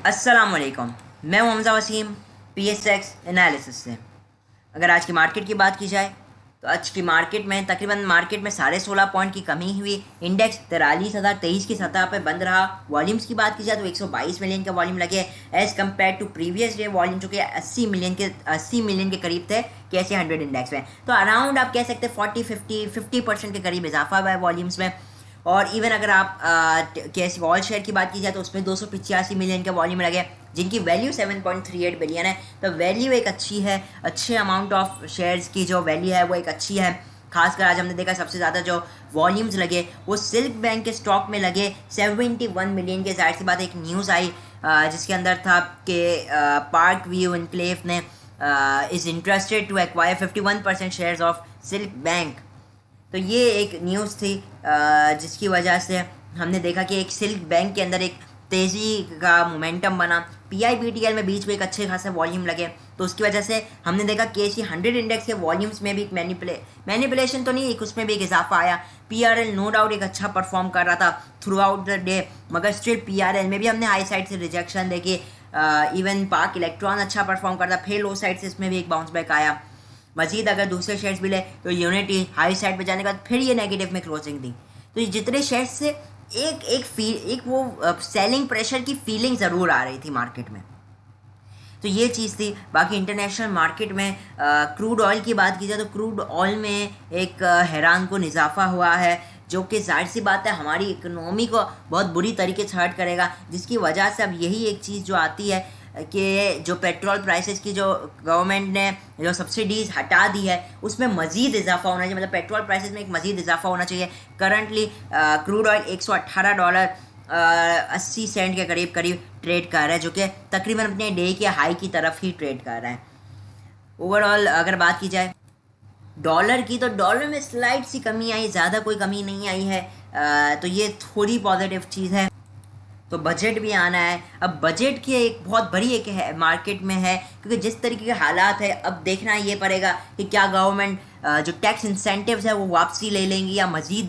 अस्सलामुअलैकुम। मैं हूं हमज़ा वसीम PSX एनालिसिस से। अगर आज की मार्केट की बात की जाए तो आज की मार्केट में तकरीबन मार्केट में 16.5 पॉइंट की कमी हुई। इंडेक्स 43,023 की सतह पर बंद रहा। वॉल्यूम्स की बात की जाए तो 122 मिलियन का वॉल्यूम लगे as compare to previous day volume जो कि 80 मिलियन के करीब थे कैसे 100 इंडेक्स में। तो अराउंड आप कह सकते हैं 50% के करीब इजाफा हुआ है वॉल्यूम्स में। और इवन अगर आप कैसे वॉल शेयर की बात की जाए तो उसमें 285 मिलियन के वॉल्यूम लगे जिनकी वैल्यू 7.38 बिलियन है। तो वैल्यू एक अच्छी है, अच्छे अमाउंट ऑफ शेयर्स की जो वैल्यू है वो एक अच्छी है। खासकर आज हमने देखा सबसे ज़्यादा जो वॉल्यूम्स लगे वो सिल्क बैंक के स्टॉक में लगे 71 मिलियन के। जाहिर सी बात एक न्यूज़ आई जिसके अंदर था कि पार्क व्यू इनक्लेव ने is interested to acquire 51% shares of Silk Bank. तो ये एक न्यूज़ थी जिसकी वजह से हमने देखा कि एक सिल्क बैंक के अंदर एक तेज़ी का मोमेंटम बना। PIBTL में बीच में एक अच्छे खासे वॉल्यूम लगे तो उसकी वजह से हमने देखा कि IC 100 इंडेक्स के वॉल्यूम्स में भी एक मैनिपुलेशन तो नहीं, एक उसमें भी एक इजाफा आया। PRL नो डाउट एक अच्छा परफॉर्म कर रहा था थ्रू आउट द डे, मगर स्टिल PRL में भी हमने हाई साइड से रिजेक्शन देखी। इवन पार्क इलेक्ट्रॉन अच्छा परफॉर्म करता, फिर लो साइड से इसमें भी एक बाउंस बैक आया। मजीद अगर दूसरे शेयर्स मिले तो यूनिटी हाई साइड पे जाने के बाद फिर ये नेगेटिव में क्लोजिंग दी। तो ये जितने शेयर्स से एक वो सेलिंग प्रेशर की फीलिंग ज़रूर आ रही थी मार्केट में। तो ये चीज़ थी। बाकी इंटरनेशनल मार्केट में क्रूड ऑयल की बात की जाए तो क्रूड ऑयल में एक हैरान कुन इजाफा हुआ है जो कि जाहिर सी बात है हमारी इकोनॉमी को बहुत बुरी तरीके से हर्ट करेगा, जिसकी वजह से अब यही एक चीज़ जो आती है कि जो पेट्रोल प्राइसेस की जो गवर्नमेंट ने जो सब्सिडीज़ हटा दी है उसमें मज़ीद इजाफा होना चाहिए। मतलब पेट्रोल प्राइसेस में एक मज़ीद इजाफा होना चाहिए। करंटली क्रूड ऑयल $118 80 सेंट के करीब ट्रेड कर रहा है जो कि तकरीबन अपने डे के हाई की तरफ ही ट्रेड कर रहा है। ओवरऑल अगर बात की जाए डॉलर की तो डॉलर में स्लाइट सी कमी आई, ज़्यादा कोई कमी नहीं आई है। तो ये थोड़ी पॉजिटिव चीज़ है। तो बजट भी आना है। अब बजट की एक बहुत बड़ी एक है मार्केट में है क्योंकि जिस तरीके के हालात है अब देखना ये पड़ेगा कि क्या गवर्नमेंट जो टैक्स इंसेंटिव्स है वो वापसी ले लेंगी या मज़ीद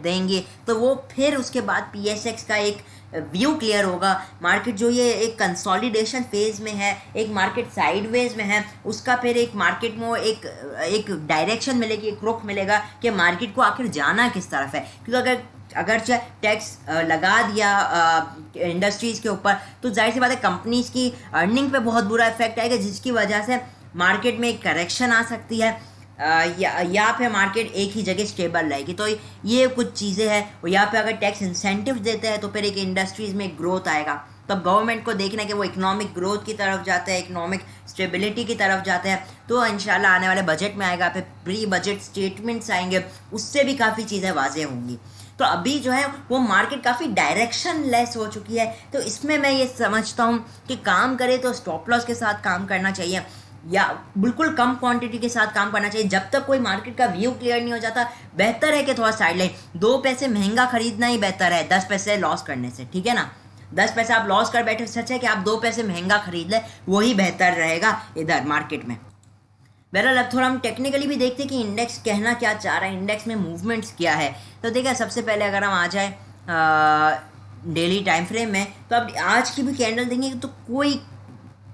देंगे। तो वो फिर उसके बाद PSX का एक व्यू क्लियर होगा। मार्केट जो ये एक कंसोलिडेशन फेज़ में है, एक मार्केट साइडवेज में है, उसका फिर एक मार्केट में एक डायरेक्शन मिलेगी, एक रुख मिलेगा कि मार्केट को आखिर जाना किस तरफ है। क्योंकि अगर चाहे टैक्स लगा दिया इंडस्ट्रीज़ के ऊपर तो जाहिर सी बात है कंपनीज़ की अर्निंग पे बहुत बुरा इफेक्ट आएगा, जिसकी वजह से मार्केट में एक करेक्शन आ सकती है या फिर मार्केट एक ही जगह स्टेबल रहेगी। तो ये कुछ चीज़ें हैं। और यहाँ पे अगर टैक्स इंसेंटिव देते हैं तो फिर एक इंडस्ट्रीज़ में ग्रोथ आएगा। तो गवर्नमेंट को देखना है कि वो इकोनॉमिक ग्रोथ की तरफ जाते हैं, इकोनॉमिक स्टेबिलिटी की तरफ जाते हैं। तो इंशाल्लाह आने वाले बजट में आएगा, फिर प्री बजट स्टेटमेंट्स आएंगे, उससे भी काफ़ी चीज़ें वाज़ेह होंगी। तो अभी जो है वो मार्केट काफ़ी डायरेक्शन लेस हो चुकी है। तो इसमें मैं ये समझता हूँ कि काम करे तो स्टॉप लॉस के साथ काम करना चाहिए या बिल्कुल कम क्वांटिटी के साथ काम करना चाहिए। जब तक कोई मार्केट का व्यू क्लियर नहीं हो जाता बेहतर है कि थोड़ा साइडलाइन 2 पैसे महंगा खरीदना ही बेहतर है 10 पैसे लॉस करने से, ठीक है ना। 10 पैसे आप लॉस कर बैठे, सच है कि आप 2 पैसे महंगा खरीद लें, वही बेहतर रहेगा इधर मार्केट में। बहरहाल अब थोड़ा हम टेक्निकली भी देखते हैं कि इंडेक्स कहना क्या चाह रहा है, इंडेक्स में मूवमेंट्स क्या है। तो देखिए सबसे पहले अगर हम आ जाए डेली टाइम फ्रेम में तो अब आज की भी कैंडल देंगे तो कोई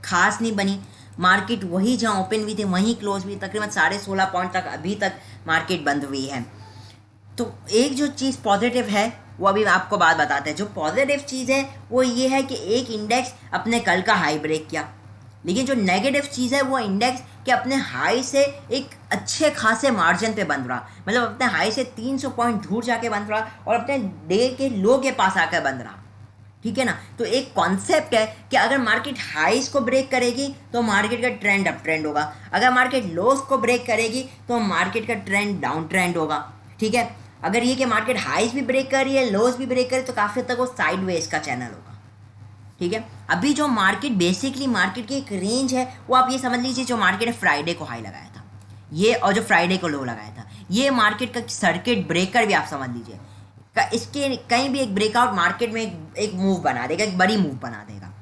खास नहीं बनी। मार्केट वही जहाँ ओपन हुई थी वहीं क्लोज हुई, तकरीबन 16.5 पॉइंट तक अभी तक मार्केट बंद हुई है। तो एक जो चीज़ पॉजिटिव है वो अभी आपको बात बताते हैं। जो पॉजिटिव चीज़ है वो ये है कि एक इंडेक्स अपने कल का हाई ब्रेक किया, लेकिन जो नेगेटिव चीज़ है वो इंडेक्स के अपने हाई से एक अच्छे खासे मार्जिन पे बंद रहा। मतलब अपने हाई से 300 पॉइंट दूर जाके बंद रहा और अपने डे के लो के पास आकर बंद रहा, ठीक है ना। तो एक कॉन्सेप्ट है कि अगर मार्केट हाईज को ब्रेक करेगी तो मार्केट का ट्रेंड अप ट्रेंड होगा, अगर मार्केट लोज को ब्रेक करेगी तो मार्केट का ट्रेंड डाउन ट्रेंड होगा, ठीक है। अगर ये कि मार्केट हाईज भी ब्रेक कर रही है लोज भी ब्रेक कर रही है तो काफ़ी हद तक वो साइडवेज का चैनल होगा, ठीक है। अभी जो मार्केट बेसिकली मार्केट की एक रेंज है वो आप ये समझ लीजिए जो मार्केट ने फ्राइडे को हाई लगाया था ये और जो फ्राइडे को लो लगाया था ये मार्केट का सर्किट ब्रेकर भी आप समझ लीजिए। इसके कहीं भी एक ब्रेकआउट मार्केट में एक मूव बना देगा, एक बड़ी मूव बना देगा।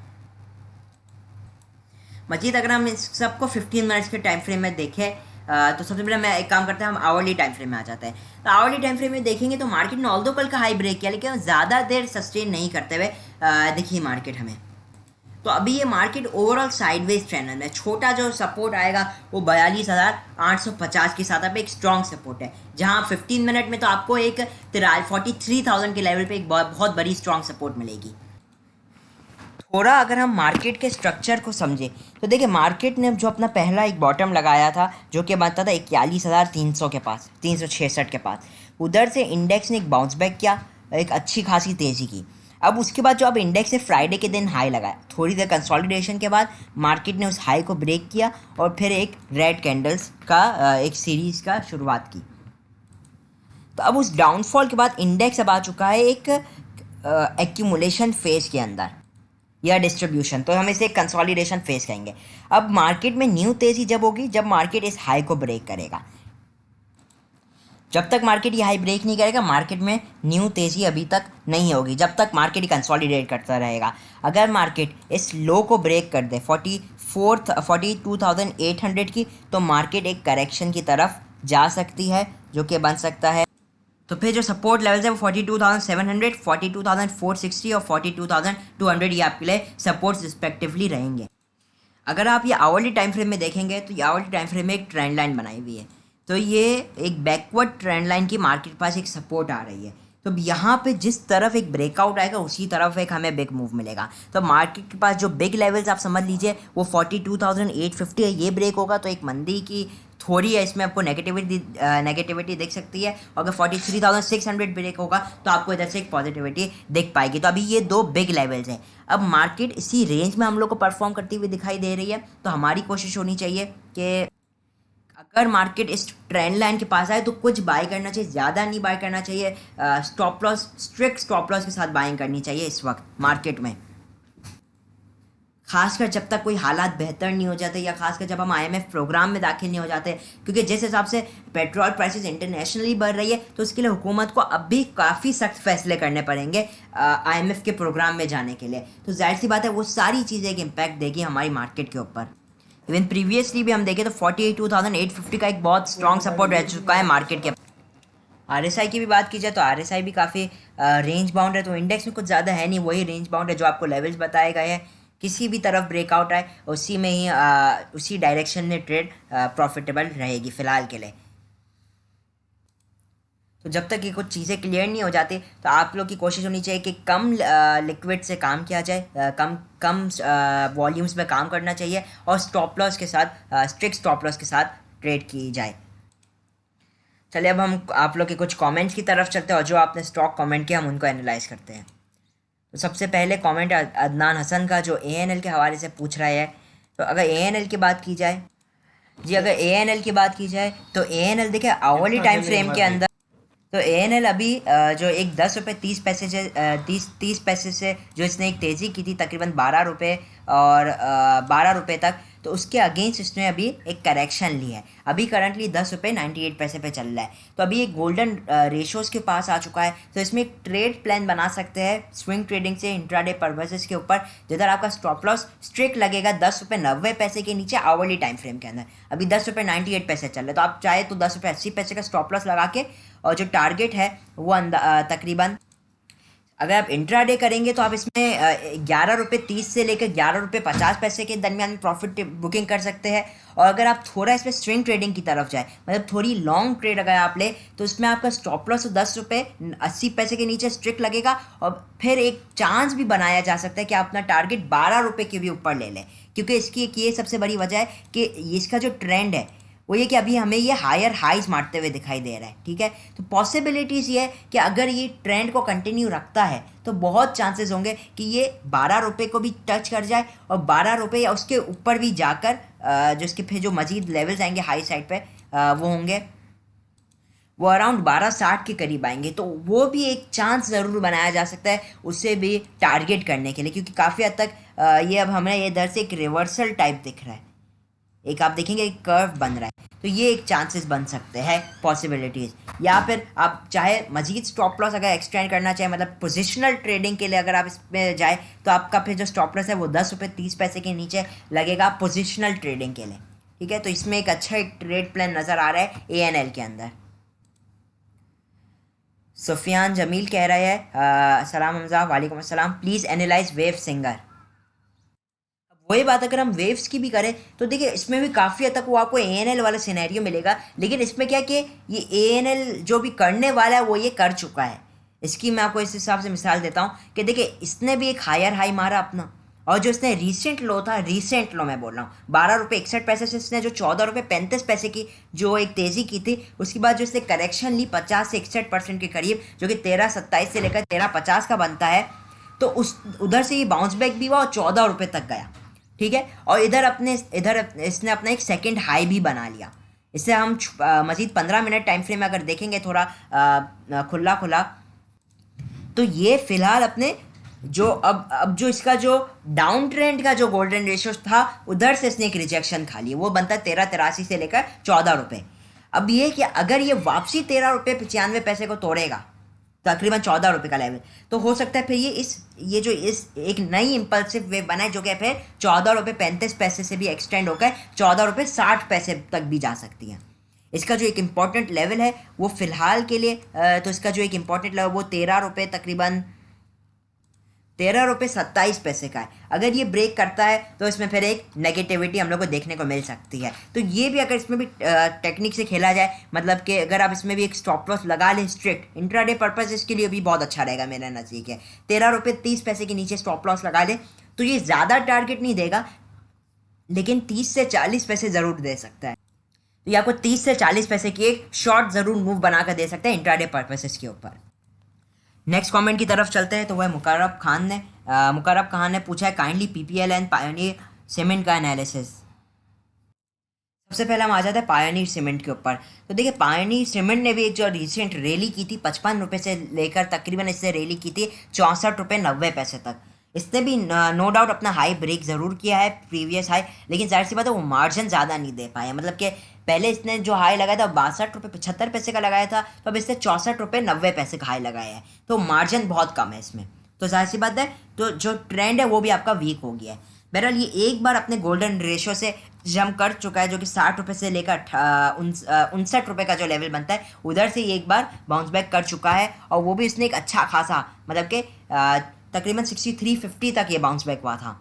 मजीद अगर हम इस सबको 15 मिनट्स के टाइम फ्रेम में देखें तो सबसे पहले मैं एक काम करते हैं, हम आवरली टाइम फ्रेम में आ जाते हैं। तो आवरली टाइम फ्रेम में देखेंगे तो मार्केट ने ऑल्दो कल का हाई ब्रेक किया लेकिन ज़्यादा देर सस्टेन नहीं करते हुए दिखी मार्केट हमें। तो अभी ये मार्केट ओवरऑल साइडवेज ट्रेंड है। छोटा जो सपोर्ट आएगा वो 42,850 के साथ अब एक स्ट्रॉन्ग सपोर्ट है, जहां 15 मिनट में तो आपको एक 43,000 के लेवल पे एक बहुत बड़ी स्ट्रॉन्ग सपोर्ट मिलेगी। थोड़ा अगर हम मार्केट के स्ट्रक्चर को समझें तो देखिए, मार्केट ने जो अपना पहला एक बॉटम लगाया था जो कि बनता था 41,300 के पास, 366 के पास, उधर से इंडेक्स ने एक बाउंस बैक किया, एक अच्छी खासी तेज़ी की। अब उसके बाद जो अब इंडेक्स ने फ्राइडे के दिन हाई लगाया, थोड़ी देर कंसोलिडेशन के बाद मार्केट ने उस हाई को ब्रेक किया और फिर एक रेड कैंडल्स का एक सीरीज़ का शुरुआत की। तो अब उस डाउनफॉल के बाद इंडेक्स अब आ चुका है एक एक्यूमुलेशन फेज के अंदर या डिस्ट्रीब्यूशन, तो हम इसे कंसोलिडेशन फेज कहेंगे। अब मार्केट में न्यू तेज़ी जब होगी जब मार्केट इस हाई को ब्रेक करेगा। जब तक मार्केट ये हाई ब्रेक नहीं करेगा मार्केट में न्यू तेज़ी अभी तक नहीं होगी, जब तक मार्केट कंसोलिडेट करता रहेगा। अगर मार्केट इस लो को ब्रेक कर दे 42,800 की, तो मार्केट एक करेक्शन की तरफ जा सकती है, जो कि बन सकता है। तो फिर जो सपोर्ट लेवल्स है वो 42,700, 42,460 और 42,200 ये आपके लिए सपोर्ट्स रिस्पेक्टिवली रहेंगे। अगर आप ये आवरली टाइम फ्रेम में देखेंगे तो ये आवरली टाइम फ्रेम में एक ट्रेंड लाइन बनाई हुई है, तो ये एक बैकवर्ड ट्रेंड लाइन की मार्केट के पास एक सपोर्ट आ रही है। तो यहाँ पे जिस तरफ एक ब्रेकआउट आएगा उसी तरफ एक हमें बिग मूव मिलेगा। तो मार्केट के पास जो बिग लेवल्स आप समझ लीजिए वो 42,850 है, ये ब्रेक होगा तो एक मंदी की थोड़ी है इसमें आपको नेगेटिविटी दिख सकती है। और अगर 43,600 ब्रेक होगा तो आपको इधर से एक पॉजिटिविटी दिख पाएगी। तो अभी ये दो बिग लेवल्स हैं। अब मार्केट इसी रेंज में हम लोग को परफॉर्म करती हुई दिखाई दे रही है, तो हमारी कोशिश होनी चाहिए कि अगर मार्केट इस ट्रेंड लाइन के पास आए तो कुछ बाय करना चाहिए, ज़्यादा नहीं बाय करना चाहिए। Stop loss, strict stop loss के साथ बाइंग करनी चाहिए इस वक्त मार्केट में, खासकर जब तक कोई हालात बेहतर नहीं हो जाते या खासकर जब हम आईएमएफ प्रोग्राम में दाखिल नहीं हो जाते। क्योंकि जिस हिसाब से पेट्रोल प्राइसेस इंटरनेशनली बढ़ रही है तो उसके लिए हुकूमत को अब भी काफ़ी सख्त फैसले करने पड़ेंगे आईएमएफ के प्रोग्राम में जाने के लिए। तो जाहिर सी बात है वो सारी चीज़ें एक इम्पैक्ट देगी हमारी मार्केट के ऊपर। इवन प्रीवियसली भी हम देखें तो 42,850 का एक बहुत स्ट्रॉन्ग सपोर्ट रह चुका है मार्केट के। आरएसआई की भी बात की जाए तो आरएसआई भी काफ़ी रेंज बाउंड है, तो इंडेक्स में कुछ ज़्यादा है नहीं, वही रेंज बाउंड है जो आपको लेवल्स बताए गए हैं। किसी भी तरफ ब्रेकआउट आए उसी में ही उसी डायरेक्शन में ट्रेड प्रॉफिटेबल रहेगी फ़िलहाल के लिए। तो जब तक ये कुछ चीज़ें क्लियर नहीं हो जाती तो आप लोग की कोशिश होनी चाहिए कि कम लिक्विड से काम किया जाए, कम कम वॉल्यूम्स में काम करना चाहिए और स्टॉप लॉस के साथ स्ट्रिक्ट स्टॉप लॉस के साथ ट्रेड की जाए। चलिए अब हम आप लोग के कुछ कमेंट्स की तरफ चलते हैं और जो आपने स्टॉक कमेंट किया हम उनको एनालाइज करते हैं। तो सबसे पहले कमेंट अदनान हसन का जो एएनएल के हवाले से पूछ रहा है। तो अगर एएनएल की बात की जाए जी, अगर एएनएल की बात की जाए तो एएनएल देखिए आवरली टाइम फ्रेम के अंदर तो एएनएल अभी जो एक 10 रुपये 30 पैसे से 30 पैसे से जो इसने एक तेज़ी की थी तकरीबन 12 रुपये और 12 रुपये तक, तो उसके अगेंस्ट इसने अभी एक करेक्शन ली है। अभी करंटली 10 रुपये 98 पैसे पे चल रहा है। तो अभी एक गोल्डन रेशोज़ के पास आ चुका है, तो इसमें एक ट्रेड प्लान बना सकते हैं स्विंग ट्रेडिंग से इंट्राडे पर्पसेस के ऊपर, जिधर आपका स्टॉप लॉस स्ट्रिक्ट लगेगा 10 रुपये 90 पैसे के नीचे आवरली टाइम फ्रेम के अंदर। अभी 10 रुपये 98 पैसे चल रहे हैं, तो आप चाहे तो 10 रुपये 80 पैसे का स्टॉप लॉस लगा के और जो टारगेट है वो तकरीबन अगर आप इंट्राडे करेंगे तो आप इसमें 11 रुपये 30 से लेकर 11 रुपये 50 पैसे के दरमियान में प्रॉफिट बुकिंग कर सकते हैं। और अगर आप थोड़ा इसमें स्विंग ट्रेडिंग की तरफ जाए, मतलब थोड़ी लॉन्ग ट्रेड अगर आप ले, तो इसमें आपका स्टॉप लॉस 10 रुपये 80 पैसे के नीचे स्ट्रिक्ट लगेगा और फिर एक चांस भी बनाया जा सकता है कि आप अपना टारगेट 12 रुपये के भी ऊपर ले लें। क्योंकि इसकी एक ये सबसे बड़ी वजह है कि इसका जो ट्रेंड है वो ये कि अभी हमें ये हायर हाइज मारते हुए दिखाई दे रहा है। ठीक है, तो पॉसिबिलिटीज़ ये है कि अगर ये ट्रेंड को कंटिन्यू रखता है तो बहुत चांसेस होंगे कि ये 12 रुपये को भी टच कर जाए और 12 रुपये या उसके ऊपर भी जाकर जो इसके फिर जो मजीद लेवल्स आएंगे हाई साइड पे वो होंगे, वो अराउंड 1260 के करीब आएंगे। तो वो भी एक चांस ज़रूर बनाया जा सकता है उससे भी टारगेट करने के लिए, क्योंकि काफ़ी हद तक ये अब हमें ये इधर से एक रिवर्सल टाइप दिख रहा है, एक आप देखेंगे एक कर्व बन रहा है। तो ये एक चांसेस बन सकते हैं पॉसिबिलिटीज़। या फिर आप चाहे मजीद स्टॉप लॉस अगर एक्सटेंड करना चाहे, मतलब पोजिशनल ट्रेडिंग के लिए अगर आप इसमें जाए तो आपका फिर जो स्टॉप लॉस है वो 10 रुपये 30 पैसे के नीचे लगेगा पोजिशनल ट्रेडिंग के लिए। ठीक है, तो इसमें एक अच्छा एक ट्रेड प्लान नज़र आ रहा है एएनएल के अंदर। सुफियान जमील कह रहा है सलाम हमजा, वालेकुम अस्सलाम, प्लीज़ एनालाइज वेव सिंगर। वही बात अगर हम वेव्स की भी करें तो देखिए इसमें भी काफ़ी हद तक वो आपको ANL वाला सिनेरियो मिलेगा, लेकिन इसमें क्या कि ये ANL जो भी करने वाला है वो ये कर चुका है। इसकी मैं आपको इस हिसाब से मिसाल देता हूँ कि देखिए इसने भी एक हायर हाई मारा अपना, और जो इसने रीसेंट लो था, रीसेंट लो मैं बोल रहा हूँ 12 रुपये 61 पैसे से इसने जो 14 रुपये 35 पैसे की जो एक तेज़ी की थी, उसके बाद जो इसने करेक्शन ली 50 से 61% के करीब, जो कि 13.27 से लेकर 13.50 का बनता है, तो उस उधर से ये बाउंस बैक भी हुआ और 14 रुपये तक गया। ठीक है, और इधर इसने अपना एक सेकंड हाई भी बना लिया। इससे हम मजीद 15 मिनट टाइम फ्रेम में अगर देखेंगे थोड़ा खुला खुला, तो ये फिलहाल अपने जो अब जो इसका जो डाउन ट्रेंड का जो गोल्डन रेशियो था उधर से इसने एक रिजेक्शन खा लिया, वो बनता है 13.83 से लेकर 14 रुपये। अब ये कि अगर ये वापसी 13 रुपये 95 पैसे को तोड़ेगा, तकरीबन 14 रुपये का लेवल, तो हो सकता है फिर ये जो इस एक नई इम्पल्सिव वेव बनाए जो कि फिर 14 रुपये 35 पैसे से भी एक्सटेंड होकर 14 रुपये 60 पैसे तक भी जा सकती है। इसका जो एक इम्पॉर्टेंट लेवल है वो फ़िलहाल के लिए तो इसका जो एक इम्पॉर्टेंट लेवल वो 13 रुपये तकरीबन 13 रुपये 27 पैसे का है। अगर ये ब्रेक करता है तो इसमें फिर एक नेगेटिविटी हम लोग को देखने को मिल सकती है। तो ये भी अगर इसमें भी टेक्निक से खेला जाए, मतलब कि अगर आप इसमें भी एक स्टॉप लॉस लगा लें स्ट्रिक्ट इंट्राडे पर्पस, इसके लिए भी बहुत अच्छा रहेगा मेरा नज़दीक है। 13 रुपये 30 पैसे के नीचे स्टॉप लॉस लगा लें तो ये ज़्यादा टारगेट नहीं देगा, लेकिन 30 से 40 पैसे ज़रूर दे सकता है। तो ये आपको 30 से 40 पैसे की एक शॉर्ट ज़रूर मूव बना कर दे सकते हैं इंट्राडे पर्पसेस के ऊपर। नेक्स्ट कमेंट की तरफ चलते हैं, तो वह मुकर्रब खान ने पूछा है kindly PPL and pioneer cement का एनालिसिस। सबसे पहले हम आ जाते हैं पायोनियर सीमेंट के ऊपर। तो देखिए पायोनियर सीमेंट ने भी एक जो रिसेंट रैली की थी 55 रुपये से लेकर तकरीबन इससे रैली की थी 64 रुपये 90 पैसे तक। इसने भी नो डाउट अपना हाई ब्रेक ज़रूर किया है, प्रीवियस हाई, लेकिन जाहिर सी बात है वो मार्जिन ज़्यादा नहीं दे पाया। मतलब कि पहले इसने जो हाई लगाया था 62 रुपये 75 पैसे का लगाया था, तो अब इसने 64 रुपये 90 पैसे का हाई लगाया है, तो मार्जिन बहुत कम है इसमें। तो जाहिर सी बात है तो जो ट्रेंड है वो भी आपका वीक हो गया है। बहरहाल ये एक बार अपने गोल्डन रेशियो से जंप कर चुका है, जो कि 60 रुपये से लेकर 59 रुपये का जो लेवल बनता है उधर से ये एक बार बाउंस बैक कर चुका है, और वो भी इसने एक अच्छा खासा मतलब कि तकरीबन 6350 तक ये बाउंस बैक हुआ था।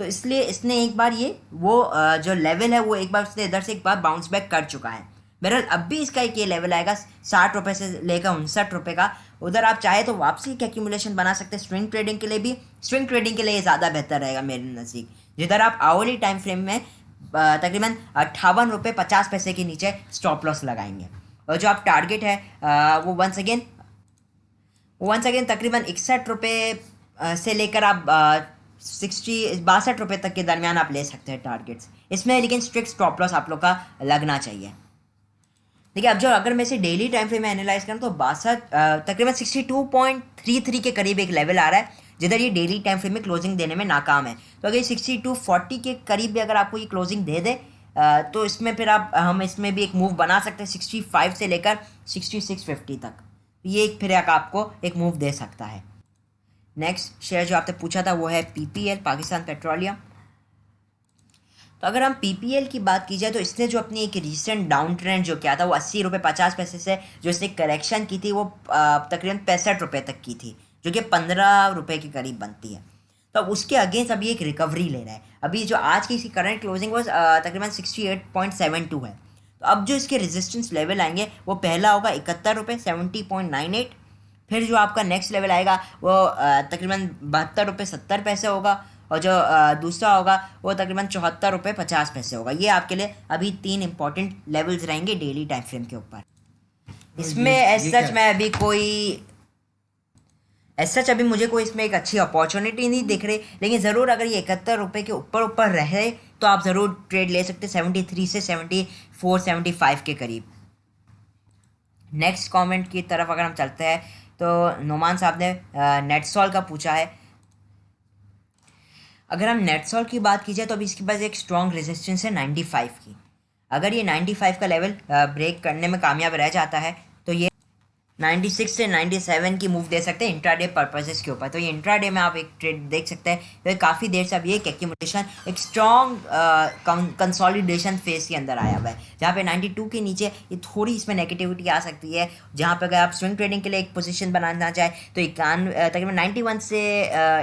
तो इसलिए इसने एक बार ये वो जो लेवल है वो एक बार उसने इधर से एक बार बाउंस बैक कर चुका है। बहरहाल अब भी इसका एक ये लेवल आएगा 60 रुपये से लेकर 59 रुपये का। उधर आप चाहे तो वापसी की एक्यूमुलेशन बना सकते हैं स्विंग ट्रेडिंग के लिए भी। स्विंग ट्रेडिंग के लिए ये ज़्यादा बेहतर रहेगा मेरे नज़दीक, जिधर आप आवरली टाइम फ्रेम में तकरीबन 58 रुपये 50 पैसे के नीचे स्टॉप लॉस लगाएंगे, और जो आप टारगेट है वो वंस अगेन तकरीबन 61 रुपये से लेकर आप 62 रुपये तक के दरमियान आप ले सकते हैं टारगेट्स इसमें, लेकिन स्ट्रिक्ट स्टॉप लॉस आप लोग का लगना चाहिए। देखिए अब जो अगर मैं इसे डेली टाइम फ्रेम में एनालाइज करूँ तो 62 तकरीबन 62.33 के करीब एक लेवल आ रहा है, जिधर ये डेली टाइम फ्रेम में क्लोजिंग देने में नाकाम है। तो अगर 62.40 के करीब भी अगर आपको ये क्लोजिंग दे दे तो इसमें फिर हम इसमें भी एक मूव बना सकते हैं 65 से लेकर 6650 तक। ये एक फिर आपको एक मूव दे सकता है। नेक्स्ट शेयर जो आपने पूछा था वो है PPL, पाकिस्तान पेट्रोलियम। तो अगर हम PPL की बात की जाए तो इसने जो अपनी एक रीसेंट डाउन ट्रेंड जो किया था वो 80 रुपये 50 पैसे से जो इसने करेक्शन की थी वो तकरीबन 65 रुपये तक की थी, जो कि 15 रुपये के करीब बनती है। तो अब उसके अगेंस्ट अभी एक रिकवरी ले रहा है। अभी जो आज की इसकी करंट क्लोजिंग वो तकरीबन 68.72 है। तो अब जो इसके रेजिस्टेंस लेवल आएंगे वो पहला होगा 71 रुपये 70.98, फिर जो आपका नेक्स्ट लेवल आएगा वो तकरीबन 72 रुपये 70 पैसे होगा, और जो दूसरा होगा वो तकरीबन 74 रुपये 50 पैसे होगा। ये आपके लिए अभी 3 इंपॉर्टेंट लेवल्स रहेंगे डेली टाइम फ्रेम के ऊपर। इसमें एज सच अभी मुझे कोई इसमें एक अच्छी अपॉर्चुनिटी नहीं दिख रही, लेकिन ज़रूर अगर ये 71 रुपये के ऊपर रहे तो आप ज़रूर ट्रेड ले सकते 73 से 74 75 के करीब। नेक्स्ट कमेंट की तरफ अगर हम चलते हैं तो नोमान साहब ने नेटसॉल का पूछा है। अगर हम नेटसॉल की बात की जाए तो अभी इसके पास एक स्ट्रॉन्ग रेजिस्टेंस है 95 की। अगर ये 95 का लेवल ब्रेक करने में कामयाब रह जाता है तो ये 96 से 97 की मूव दे सकते हैं इंट्राडे पर्पसेस के ऊपर। तो ये इंट्राडे में आप एक ट्रेड देख सकते हैं, तो काफ़ी देर से अब ये एक एक्यूमुलेशन, एक स्ट्रॉन्ग कंसोलिडेशन फेज के अंदर आया हुआ है, जहाँ पे 92 के नीचे ये थोड़ी इसमें नेगेटिविटी आ सकती है, जहाँ पे अगर आप स्विंग ट्रेडिंग के लिए एक पोजीशन बनाना चाहे तो तकरीबन 91 से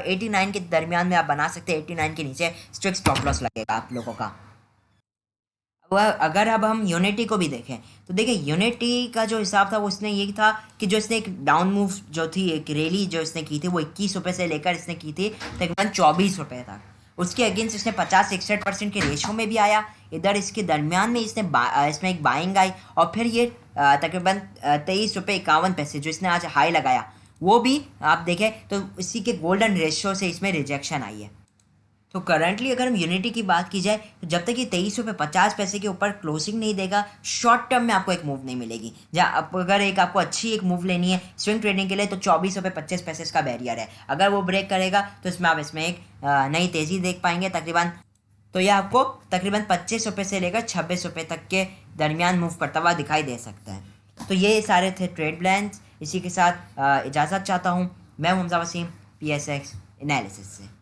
89 के दरमियान में आप बना सकते हैं। 89 के नीचे स्ट्रिक्ट स्टॉप लॉस लगेगा आप लोगों का। वह अगर अब हम यूनिटी को भी देखें तो देखिए यूनिटी का जो हिसाब था वो इसने ये था कि जो इसने एक डाउन मूव जो थी, एक रैली जो इसने की थी वो 21 रुपये से लेकर इसने की थी तकरीबन 24 रुपये तक। उसके अगेंस्ट इसने 50-61% के रेशो में भी आया। इधर इसके दरमियान में इसमें एक बाइंग आई और फिर ये तकरीबन 23 रुपये 51 पैसे जो इसने आज हाई लगाया वो भी आप देखें तो इसी के गोल्डन रेशो से इसमें रिजेक्शन आई है। तो करंटली अगर हम यूनिटी की बात की जाए तो जब तक ये 23 रुपये 50 पैसे के ऊपर क्लोजिंग नहीं देगा, शॉर्ट टर्म में आपको एक मूव नहीं मिलेगी। जहाँ आप अगर आपको अच्छी एक मूव लेनी है स्विंग ट्रेडिंग के लिए तो 24 रुपये 25 पैसे इसका बैरियर है। अगर वो ब्रेक करेगा तो इसमें आप इसमें एक नई तेज़ी देख पाएंगे तकरीबन। तो यह आपको तकरीबन 25 रुपये से लेकर 26 रुपये तक के दरमियान मूव करता हुआ दिखाई दे सकता है। तो ये सारे थे ट्रेड प्लान्स। इसी के साथ इजाज़त चाहता हूँ। मैं हमजा वसीम, PSX एनालिसिस से।